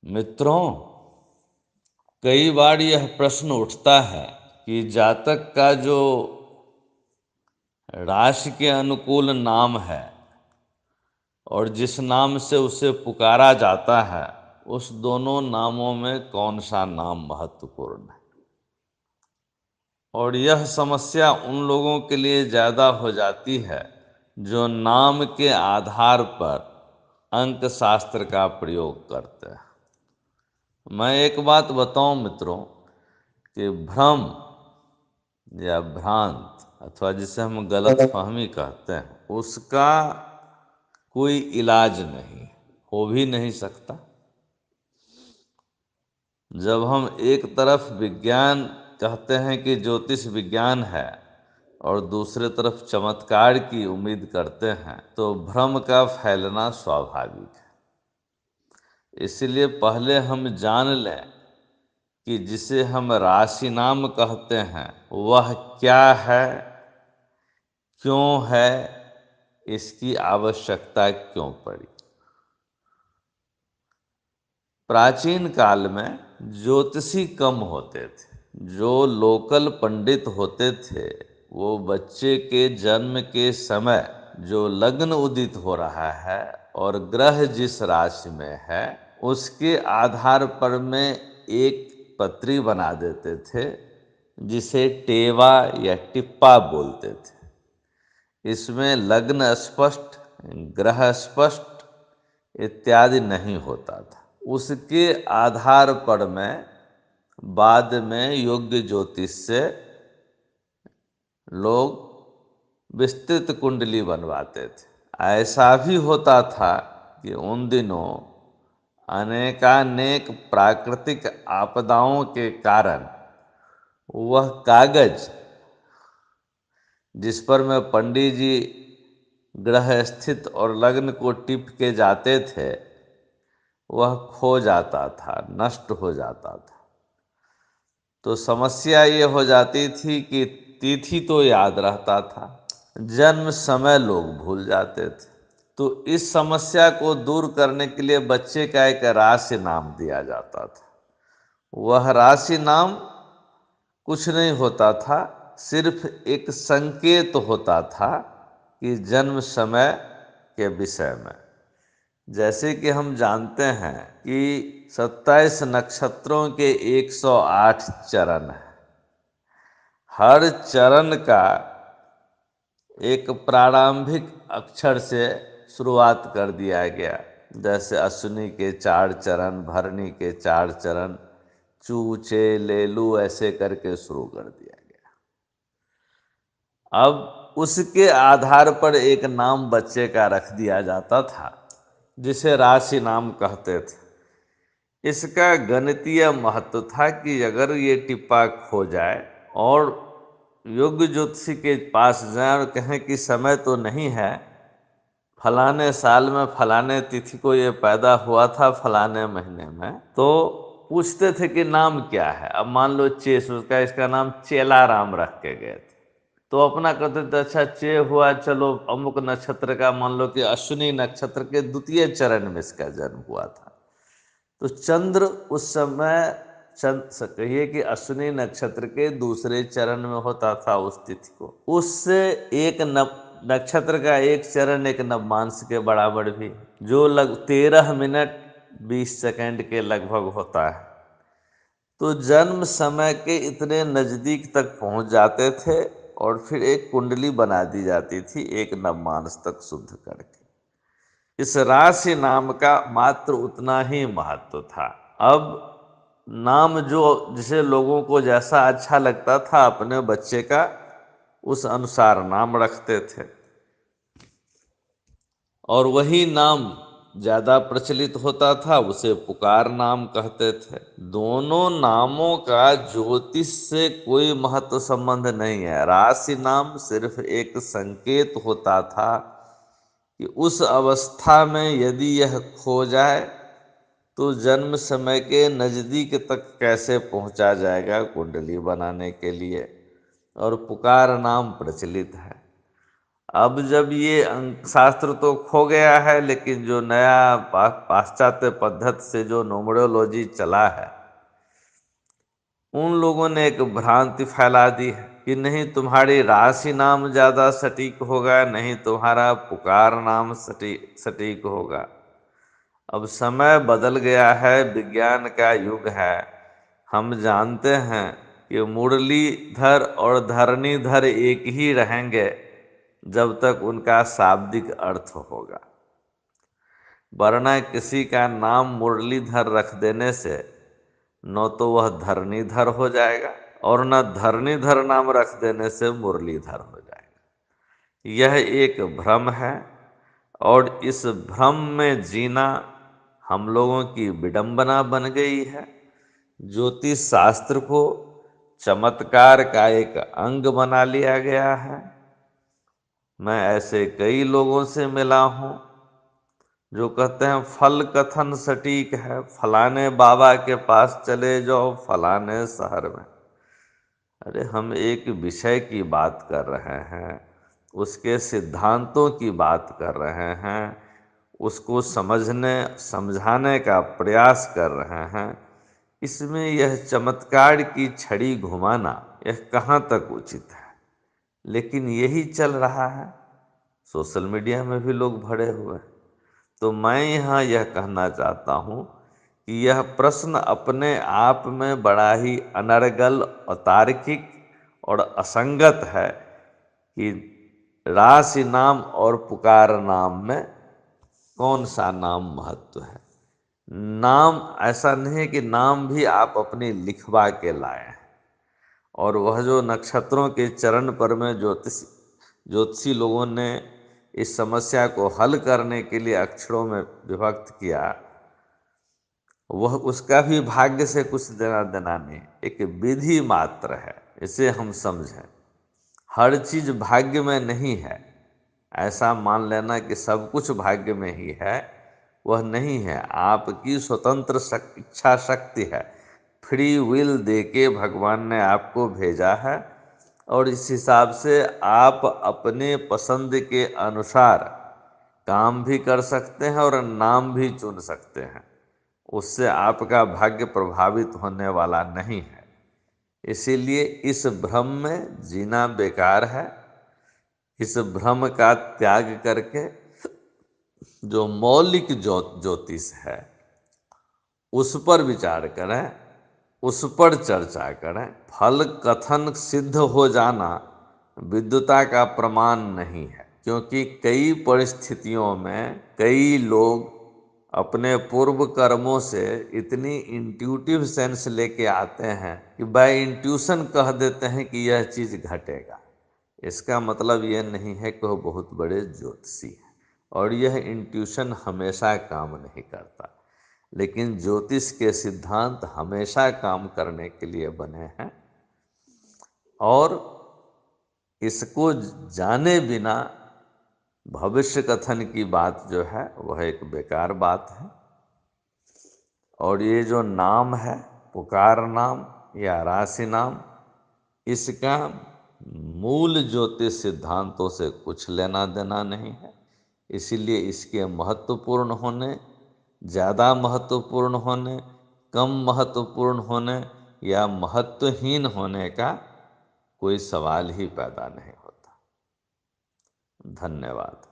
मित्रों, कई बार यह प्रश्न उठता है कि जातक का जो राशि के अनुकूल नाम है और जिस नाम से उसे पुकारा जाता है, उस दोनों नामों में कौन सा नाम महत्वपूर्ण है। और यह समस्या उन लोगों के लिए ज़्यादा हो जाती है जो नाम के आधार पर अंक शास्त्र का प्रयोग करते हैं। मैं एक बात बताऊं मित्रों कि भ्रम या भ्रांत अथवा जिसे हम गलत फहमी कहते हैं, उसका कोई इलाज नहीं, हो भी नहीं सकता। जब हम एक तरफ विज्ञान कहते हैं कि ज्योतिष विज्ञान है और दूसरे तरफ चमत्कार की उम्मीद करते हैं, तो भ्रम का फैलना स्वाभाविक है। इसलिए पहले हम जान लें कि जिसे हम राशि नाम कहते हैं वह क्या है, क्यों है, इसकी आवश्यकता क्यों पड़ी। प्राचीन काल में ज्योतिषी कम होते थे। जो लोकल पंडित होते थे वो बच्चे के जन्म के समय जो लग्न उदित हो रहा है और ग्रह जिस राशि में है उसके आधार पर में एक पत्री बना देते थे जिसे टेवा या टिप्पा बोलते थे। इसमें लग्न स्पष्ट, ग्रह स्पष्ट इत्यादि नहीं होता था। उसके आधार पर मैं बाद में योग्य ज्योतिष से लोग विस्तृत कुंडली बनवाते थे। ऐसा भी होता था कि उन दिनों अनेकानेक प्राकृतिक आपदाओं के कारण वह कागज जिस पर में पंडित जी ग्रह स्थित और लग्न को टिप के जाते थे वह खो जाता था, नष्ट हो जाता था। तो समस्या ये हो जाती थी कि तिथि तो याद रहता था, जन्म समय लोग भूल जाते थे। तो इस समस्या को दूर करने के लिए बच्चे का एक राशि नाम दिया जाता था। वह राशि नाम कुछ नहीं होता था, सिर्फ एक संकेत होता था कि जन्म समय के विषय में। जैसे कि हम जानते हैं कि 27 नक्षत्रों के 108 चरण हैं। हर चरण का एक प्रारंभिक अक्षर से शुरुआत कर दिया गया। जैसे अश्विनी के 4 चरण, भरणी के 4 चरण, चू चे लेलू ऐसे करके शुरू कर दिया गया। अब उसके आधार पर एक नाम बच्चे का रख दिया जाता था जिसे राशि नाम कहते थे। इसका गणितीय महत्व था कि अगर ये टिप्पा खो जाए और योग्य ज्योतिषी के पास जाए और कहें कि समय तो नहीं है, फलाने साल में फलाने तिथि को ये पैदा हुआ था फलाने महीने में, तो पूछते थे कि नाम क्या है। अब मान लो चेस, उसका इसका नाम चेला राम रख के गए थे, तो अपना कहते थे अच्छा चे हुआ, चलो अमुक नक्षत्र का, मान लो कि अश्विनी नक्षत्र के द्वितीय चरण में इसका जन्म हुआ था। तो चंद्र उस समय कहिए कि अश्विनी नक्षत्र के दूसरे चरण में होता था उस तिथि को। उससे एक नक्षत्र का एक चरण एक नवमांश के बराबर भी, जो 13 मिनट 20 सेकंड के लगभग होता है। तो जन्म समय के इतने नजदीक तक पहुंच जाते थे और फिर एक कुंडली बना दी जाती थी एक नवमांश तक शुद्ध करके। इस राशि नाम का मात्र उतना ही महत्व था। अब नाम जो जिसे लोगों को जैसा अच्छा लगता था अपने बच्चे का उस अनुसार नाम रखते थे और वही नाम ज्यादा प्रचलित होता था, उसे पुकार नाम कहते थे। दोनों नामों का ज्योतिष से कोई महत्व संबंध नहीं है। राशि नाम सिर्फ एक संकेत होता था कि उस अवस्था में यदि यह खो जाए तो जन्म समय के नजदीक तक कैसे पहुंचा जाएगा कुंडली बनाने के लिए, और पुकार नाम प्रचलित है। अब जब ये अंक शास्त्र तो खो गया है, लेकिन जो नया पाश्चात्य पद्धति से जो न्यूमरोलॉजी चला है, उन लोगों ने एक भ्रांति फैला दी है कि नहीं तुम्हारी राशि नाम ज्यादा सटीक होगा, नहीं तुम्हारा पुकार नाम सटीक होगा। अब समय बदल गया है, विज्ञान का युग है। हम जानते हैं कि मुरलीधर और धरणीधर एक ही रहेंगे जब तक उनका शाब्दिक अर्थ होगा, वरना किसी का नाम मुरलीधर रख देने से न तो वह धरणीधर हो जाएगा और न धरणीधर नाम रख देने से मुरलीधर हो जाएगा। यह एक भ्रम है और इस भ्रम में जीना हम लोगों की विडंबना बन गई है। ज्योतिष शास्त्र को चमत्कार का एक अंग बना लिया गया है। मैं ऐसे कई लोगों से मिला हूँ जो कहते हैं फल कथन सटीक है, फलाने बाबा के पास चले जाओ फलाने शहर में। अरे हम एक विषय की बात कर रहे हैं, उसके सिद्धांतों की बात कर रहे हैं, उसको समझाने का प्रयास कर रहे हैं। इसमें यह चमत्कार की छड़ी घुमाना यह कहाँ तक उचित है? लेकिन यही चल रहा है, सोशल मीडिया में भी लोग भरे हुए हैं। तो मैं यहाँ यह कहना चाहता हूँ कि यह प्रश्न अपने आप में बड़ा ही अनर्गल, अतार्किक और असंगत है कि राशि नाम और पुकार नाम में कौन सा नाम महत्व है। नाम ऐसा नहीं है कि नाम भी आप अपनी लिखवा के लाए हैं, और वह जो नक्षत्रों के चरण पर में ज्योतिषी लोगों ने इस समस्या को हल करने के लिए अक्षरों में विभक्त किया, वह उसका भी भाग्य से कुछ देना देना नहीं, एक विधि मात्र है। इसे हम समझें। हर चीज भाग्य में नहीं है। ऐसा मान लेना कि सब कुछ भाग्य में ही है, वह नहीं है। आपकी स्वतंत्र इच्छा शक्ति है। फ्री विल देके भगवान ने आपको भेजा है और इस हिसाब से आप अपने पसंद के अनुसार काम भी कर सकते हैं और नाम भी चुन सकते हैं। उससे आपका भाग्य प्रभावित होने वाला नहीं है। इसीलिए इस भ्रम में जीना बेकार है। इस भ्रम का त्याग करके जो मौलिक ज्योतिष है उस पर विचार करें, उस पर चर्चा करें। फल कथन सिद्ध हो जाना विद्वता का प्रमाण नहीं है, क्योंकि कई परिस्थितियों में कई लोग अपने पूर्व कर्मों से इतनी इंट्यूटिव सेंस लेके आते हैं कि बाय इंट्यूशन कह देते हैं कि यह चीज घटेगा। इसका मतलब यह नहीं है कि वह बहुत बड़े ज्योतिषी हैं, और यह इंट्यूशन हमेशा काम नहीं करता। लेकिन ज्योतिष के सिद्धांत हमेशा काम करने के लिए बने हैं, और इसको जाने बिना भविष्य कथन की बात जो है वह एक बेकार बात है। और ये जो नाम है, पुकार नाम या राशि नाम, इसका मूल ज्योतिष सिद्धांतों से कुछ लेना देना नहीं है। इसीलिए इसके महत्वपूर्ण होने, ज़्यादा महत्वपूर्ण होने, कम महत्वपूर्ण होने या महत्वहीन होने का कोई सवाल ही पैदा नहीं होता। धन्यवाद।